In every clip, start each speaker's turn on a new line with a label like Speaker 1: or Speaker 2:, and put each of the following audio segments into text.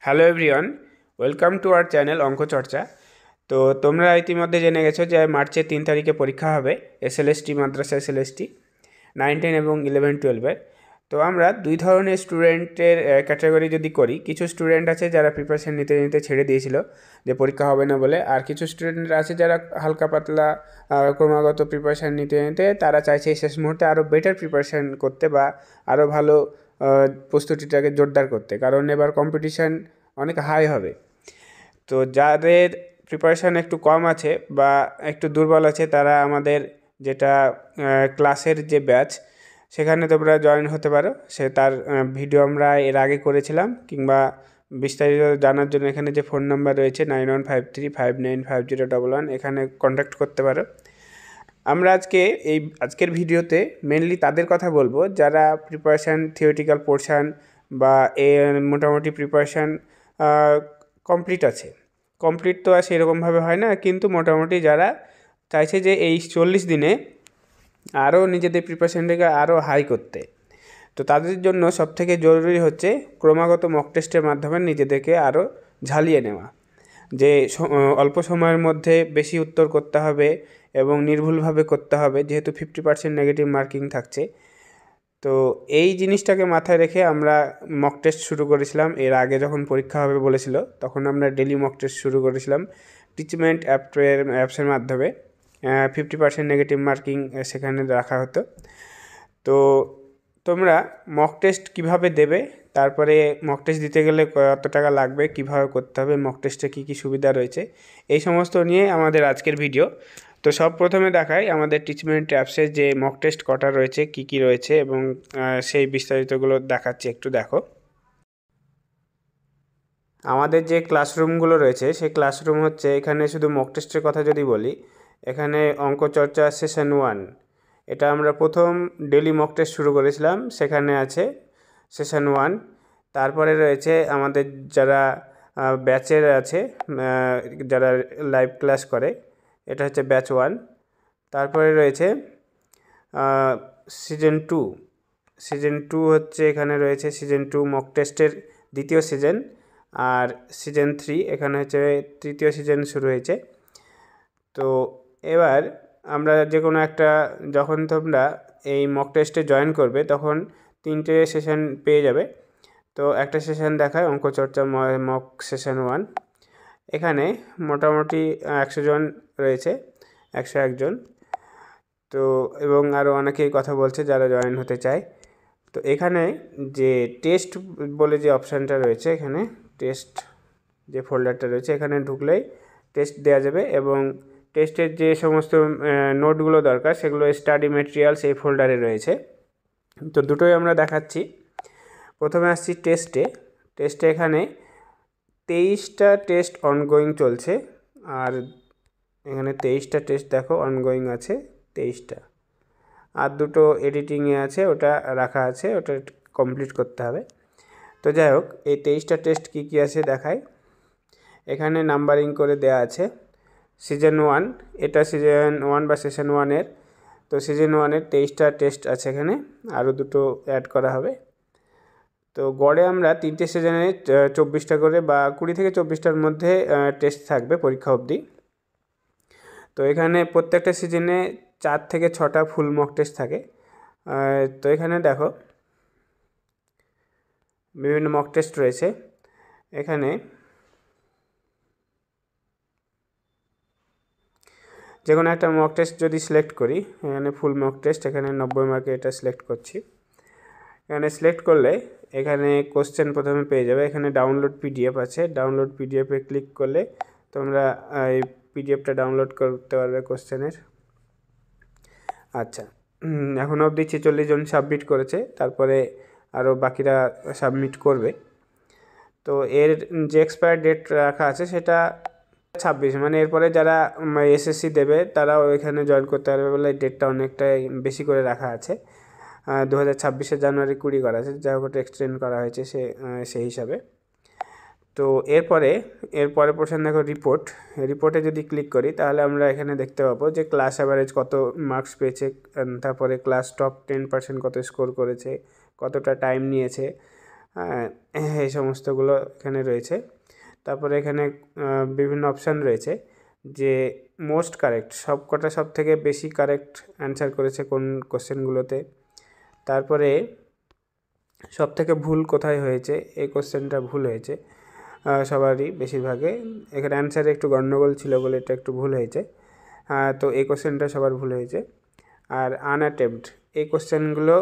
Speaker 1: Hello everyone, welcome to our channel অঙ্ক চর্চা। তো তোমরা ইতিমধ্যে জেনে গেছো যে মার্চের 3 তারিখে পরীক্ষা হবে এসএলএসটি মাদ্রাসা এসএলএসটি 9, 10 এবং 11, 12-এর। তো আমরা দুই ধরনের স্টুডেন্টের ক্যাটাগরি যদি করি, কিছু স্টুডেন্ট আছে যারা প্রিপারেশান নিতে নিতে ছেড়ে দিয়েছিল যে পরীক্ষা হবে না বলে, আর কিছু স্টুডেন্ট আছে যারা হালকা পাতলা ক্রমাগত প্রিপারেশান নিতে নিতে তারা চাইছে শেষ মুহূর্তে আরও বেটার প্রিপারেশান করতে বা আরও ভালো প্রস্তুতিটাকে জোরদার করতে, কারণ এবার কম্পিটিশান অনেক হাই হবে। তো যাদের প্রিপারেশান একটু কম আছে বা একটু দুর্বল আছে তারা আমাদের যেটা ক্লাসের যে ব্যাচ সেখানে তোমরা জয়েন হতে পারো। তার ভিডিও আমরা এর আগে করেছিলাম, কিংবা বিস্তারিত জানার জন্য এখানে যে ফোন নাম্বার রয়েছে 9153595011, এখানে কন্ট্যাক্ট করতে পারো। আমরা আজকের ভিডিওতে মেনলি তাদের কথা বলবো যারা প্রিপারেশান থিওরিটিক্যাল পোর্শান বা মোটামুটি প্রিপারেশান কমপ্লিট আছে। কমপ্লিট তো আর সেরকমভাবে হয় না, কিন্তু মোটামুটি যারা চাইছে যে এই 40 দিনে আরও নিজেদের প্রিপারেশানটাকে আরও হাই করতে, তো তাদের জন্য সবথেকে জরুরি হচ্ছে ক্রমাগত মক টেস্টের মাধ্যমে নিজেদেরকে আরও ঝালিয়ে নেওয়া। যে অল্প সময়ের মধ্যে বেশি উত্তর করতে হবে এবং নির্ভুলভাবে করতে হবে, যেহেতু 50% নেগেটিভ মার্কিং থাকছে। তো এই জিনিসটাকে মাথায় রেখে আমরা মক টেস্ট শুরু করেছিলাম। এর আগে যখন পরীক্ষা হবে বলেছিল তখন আমরা ডেলি মক টেস্ট শুরু করেছিলাম টিচমেন্ট অ্যাপসের মাধ্যমে। 50% নেগেটিভ মার্কিং সেখানে রাখা হতো। তো তোমরা মক টেস্ট কীভাবে দেবে, তারপরে মক টেস্ট দিতে গেলে কত টাকা লাগবে, কিভাবে করতে হবে, মক টেস্টে কী কী সুবিধা রয়েছে, এই সমস্ত নিয়ে আমাদের আজকের ভিডিও। তো সব প্রথমে দেখাই আমাদের টিচমেন্ট অ্যাপসে যে মক টেস্ট কটা রয়েছে, কী কী রয়েছে, এবং সেই বিস্তারিতগুলো দেখাচ্ছি, একটু দেখো। আমাদের যে ক্লাসরুমগুলো রয়েছে সেই ক্লাসরুম হচ্ছে, এখানে শুধু মক টেস্টের কথা যদি বলি, এখানে অঙ্ক চর্চা সেশন 1, এটা আমরা প্রথম ডেলি মক টেস্ট শুরু করেছিলাম, সেখানে আছে সেশন 1। তারপরে রয়েছে আমাদের যারা ব্যাচের আছে, যারা লাইভ ক্লাস করে, এটা হচ্ছে ব্যাচ 1। তারপরে রয়েছে সিজন 2। সিজন 2 হচ্ছে, এখানে রয়েছে সিজন 2 মক টেস্টের দ্বিতীয় সিজন, আর সিজন 3 এখানে হচ্ছে তৃতীয় সিজন শুরু হয়েছে। তো এবার আমরা যে কোনো একটা, যখন তোমরা এই মক টেস্টে জয়েন করবে তখন 3টে সেশন পেয়ে যাবে। তো একটা সেশন দেখায় অঙ্ক চর্চা মক সেশন 1, এখানে মোটামুটি 100 জন রয়েছে, 101 জন। তো এবং আরও অনেকেই কথা বলছে যারা জয়েন হতে চায়। তো এখানে যে টেস্ট বলে যে অপশানটা রয়েছে, এখানে টেস্ট যে ফোল্ডারটা রয়েছে, এখানে ঢুকলেই টেস্ট দেওয়া যাবে, এবং টেস্টের যে সমস্ত নোটগুলো দরকার সেগুলো স্টাডি মেটেরিয়ালস এই ফোল্ডারে রয়েছে। তো দুটোই আমরা দেখাচ্ছি। প্রথমে আসছি টেস্টে এখানে 23টা টেস্ট অনগোয়িং চলছে, আর এখানে 23টা টেস্ট দেখো অনগোয়িং আছে 23টা, আর দুটো এডিটিংয়ে আছে, ওটা রাখা আছে, ওটা কমপ্লিট করতে হবে। তো যাই হোক, এই 23টা টেস্ট কী কী আছে দেখায়। এখানে নাম্বারিং করে দেয়া আছে। সিজন 1, এটা সিজন 1 বা সেশন 1-এর। তো সিজন 1-এর 23টা টেস্ট আছে, এখানে আরও দুটো অ্যাড করা হবে। তো গড়ে আমরা 3টে সিজনে 24টা করে বা 20 থেকে 24টার মধ্যে টেস্ট থাকবে পরীক্ষা অবধি। তো এখানে প্রত্যেকটা সিজনে 4 থেকে 6টা ফুল মক টেস্ট থাকে। তো এখানে দেখো বিভিন্ন মক টেস্ট রয়েছে। এখানে যে কোনো একটা মক টেস্ট যদি সিলেক্ট করি, এখানে ফুল মক টেস্ট, এখানে 90 মার্কে এটা সিলেক্ট করছি। এখানে সিলেক্ট করলে এখানে কোশ্চেন প্রথমে পেয়ে যাবে। এখানে ডাউনলোড পিডিএফ আছে, ডাউনলোড পিডিএফে ক্লিক করলে তোমরা এই পিডিএফটা ডাউনলোড করতে পারবে কোশ্চেনের। আচ্ছা, এখন অবধি 46 জন সাবমিট করেছে, তারপরে আরও বাকিরা সাবমিট করবে। তো এর যে এক্সপায়ার ডেট রাখা আছে সেটা 26, মানে এরপরে যারা এসএসসি দেবে তারাও এখানে জয়েন করতে পারবে বলে ডেটটা অনেকটাই বেশি করে রাখা আছে। 2026 জানুয়ারি 20 করা আছে, যা হোক ওটা এক্সটেন্ড করা হয়েছে সেই হিসাবে। তো এরপরে পোর্শন দেখো রিপোর্টে যদি ক্লিক করি তাহলে আমরা এখানে দেখতে পাবো যে ক্লাস অ্যাভারেজ কত মার্কস পেয়েছে, তারপরে ক্লাস টপ 10% কত স্কোর করেছে, কতটা টাইম নিয়েছে, হ্যাঁ, এই সমস্তগুলো এখানে রয়েছে। তারপরে এখানে বিভিন্ন অপশান রয়েছে যে মোস্ট কারেক্ট, সব থেকে বেশি কারেক্ট অ্যান্সার করেছে কোন কোশ্চেনগুলোতে, তারপরে সব থেকে ভুল কোথায় হয়েছে, এই কোশ্চেনটা ভুল হয়েছে সবারই বেশিরভাগে, এখানে অ্যান্সারে একটু গণ্ডগোল ছিল বলে এটা একটু ভুল হয়েছে, তো এই কোশ্চেনটা সবার ভুল হয়েছে। আর আনঅ্যাটেম্পড, এই কোশ্চেনগুলো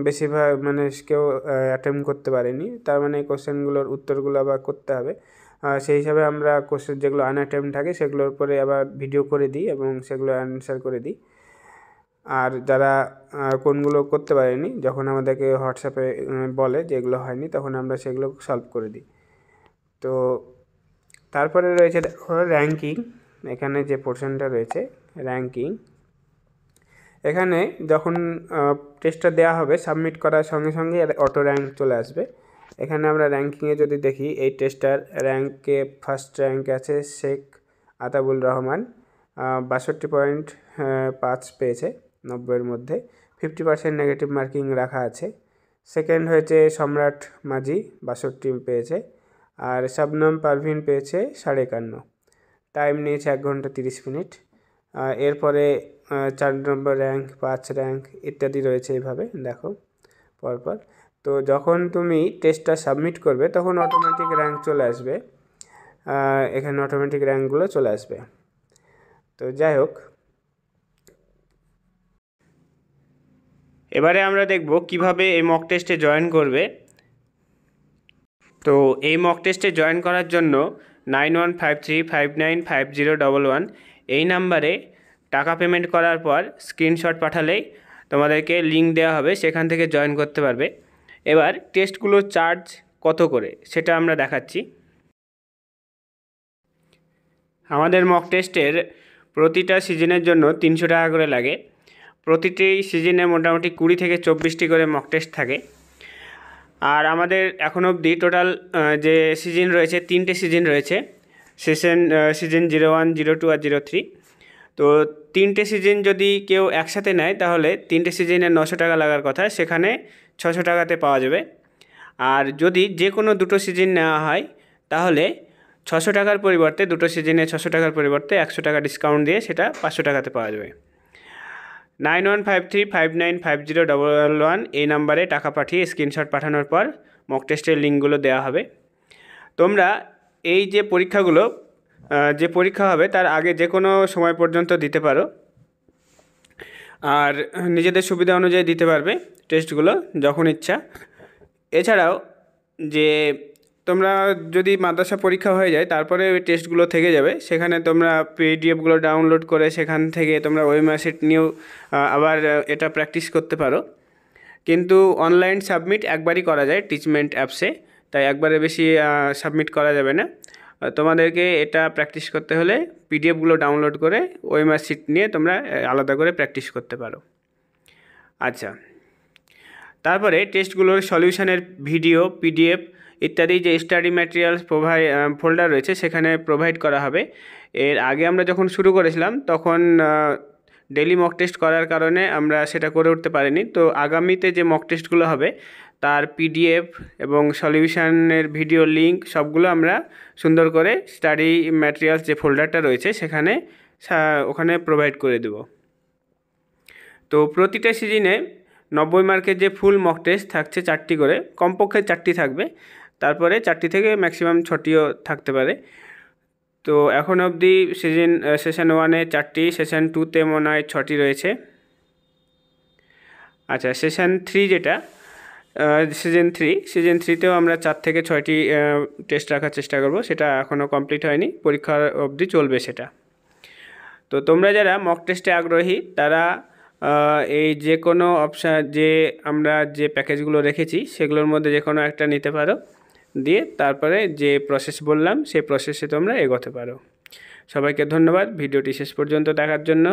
Speaker 1: বেশিরভাগ মানে কেউ অ্যাটেম্প করতে পারেনি, তার মানে এই কোশ্চেনগুলোর উত্তরগুলো আবার করতে হবে। সেই হিসাবে আমরা কোশ্চেন যেগুলো আনঅ্যাটেম্পড থাকে সেগুলোর উপরে আবার ভিডিও করে দিই এবং সেগুলো অ্যান্সার করে দিই। আর যারা কোনগুলো করতে পারেনি, যখন আমাদেরকে হোয়াটসঅ্যাপে বলে যে এগুলো হয়নি, তখন আমরা সেগুলো সলভ করে দিই। তো তারপরে রয়েছে দেখো র্যাঙ্কিং, এখানে যে পোর্শনটা রয়েছে র্যাঙ্কিং, এখানে যখন টেস্টটা দেওয়া হবে সাবমিট করার সঙ্গে সঙ্গে অটো র্যাঙ্ক চলে আসবে। এখানে আমরা র্যাঙ্কিংয়ে যদি দেখি, এই টেস্টটার র্যাঙ্কে ফার্স্ট র্যাঙ্কে আছে শেখ আতাবুল রহমান, 62.5 পেয়েছে 90-এর মধ্যে, 50% নেগেটিভ মার্কিং রাখা আছে। সেকেন্ড হয়েছে সম্রাট মাঝি, 62 পেয়েছে, আর শবনম পারভিন পেয়েছে 51.5, টাইম নিয়েছে 1 ঘন্টা 30 মিনিট। এরপরে 4 নম্বর র্যাঙ্ক, 5 র্যাঙ্ক ইত্যাদি রয়েছে এইভাবে দেখো পরপর। তো যখন তুমি টেস্টটা সাবমিট করবে তখন অটোমেটিক র্যাঙ্ক চলে আসবে, এখানে অটোমেটিক র্যাঙ্কগুলো চলে আসবে। তো যাই হোক, এবারে আমরা দেখব কিভাবে এই মক টেস্টে জয়েন করবে। তো এই মক টেস্টে জয়েন করার জন্য 9153595011 এই নাম্বারে টাকা পেমেন্ট করার পর স্ক্রিনশট পাঠালেই তোমাদেরকে লিঙ্ক দেওয়া হবে, সেখান থেকে জয়েন করতে পারবে। এবার টেস্টগুলো চার্জ কত করে সেটা আমরা দেখাচ্ছি। আমাদের মক টেস্টের প্রতিটা সিজনের জন্য 300 টাকা করে লাগে। প্রতিটি সিজনে মোটামুটি 20 থেকে 24টি করে মক টেস্ট থাকে। আর আমাদের এখন অবধি টোটাল যে সিজন রয়েছে, 3টে সিজন রয়েছে, সিজন 01, 02 আর 03। তো 3টে সিজন যদি কেউ একসাথে নেয় তাহলে 3টে সিজনে 900 টাকা লাগার কথা, সেখানে 600 টাকাতে পাওয়া যাবে। আর যদি যে কোনো দুটো সিজন নেওয়া হয় তাহলে 600 টাকার পরিবর্তে, দুটো সিজনে 600 টাকার পরিবর্তে 100 টাকা ডিসকাউন্ট দিয়ে সেটা 500 টাকাতে পাওয়া যাবে। 9153595011 এই নাম্বারে টাকা পাঠিয়ে স্ক্রিনশট পাঠানোর পর মক টেস্টের লিঙ্কগুলো দেওয়া হবে। তোমরা এই যে পরীক্ষাগুলো, যে পরীক্ষা হবে তার আগে যে কোনো সময় পর্যন্ত দিতে পারো, আর নিজেদের সুবিধা অনুযায়ী দিতে পারবে টেস্টগুলো যখন ইচ্ছা। এছাড়াও যে তোমরা যদি মাদ্রাসা পরীক্ষা হয়ে যায় তারপরে ওই টেস্টগুলো থেকে যাবে, সেখানে তোমরা পিডিএফগুলো ডাউনলোড করে সেখান থেকে তোমরা ওয়েবসাইট নিয়েও আবার এটা প্র্যাকটিস করতে পারো। কিন্তু অনলাইন সাবমিট একবারই করা যায় টিচমেন্ট অ্যাপসে, তাই একবারে বেশি সাবমিট করা যাবে না। তোমাদেরকে এটা প্র্যাকটিস করতে হলে পিডিএফগুলো ডাউনলোড করে ওয়েবসাইট নিয়ে তোমরা আলাদা করে প্র্যাকটিস করতে পারো। আচ্ছা, তারপরে টেস্টগুলোর সলিউশনের ভিডিও, পিডিএফ ইত্যাদি যে স্টাডি ম্যাটেরিয়ালস ফোল্ডার রয়েছে সেখানে প্রোভাইড করা হবে। এর আগে আমরা যখন শুরু করেছিলাম তখন ডেলি মক টেস্ট করার কারণে আমরা সেটা করে উঠতে পারিনি। তো আগামীতে যে মক টেস্টগুলো হবে তার পিডিএফ এবং সলিউশনের ভিডিও লিঙ্ক সবগুলো আমরা সুন্দর করে স্টাডি ম্যাটেরিয়ালস যে ফোল্ডারটা রয়েছে সেখানে ওখানে প্রোভাইড করে দেব। তো প্রতিটা সিজনে 90 মার্কের যে ফুল মক টেস্ট থাকছে 4টি করে, কমপক্ষে 4টি থাকবে, তারপরে 4টি থেকে ম্যাক্সিমাম 6টিও থাকতে পারে। তো এখন অবধি সেশন 1-এ 4টি, সেশন 2-তে মনে হয় 6টি রয়েছে। আচ্ছা, সেশন 3 যেটা সিজন 3-তেও আমরা 4 থেকে 6টি টেস্ট রাখার চেষ্টা করব, সেটা এখনও কমপ্লিট হয়নি, পরীক্ষার অবধি চলবে সেটা। তো তোমরা যারা মক টেস্টে আগ্রহী তারা এই যে কোনো অপশান, যে আমরা যে প্যাকেজগুলো রেখেছি সেগুলোর মধ্যে যে কোনো একটা নিতে পারো, দিয়ে তারপরে যে প্রসেস বললাম সেই প্রসেসে তোমরা এগোতে পারো। সবাইকে ধন্যবাদ ভিডিওটি শেষ পর্যন্ত দেখার জন্য।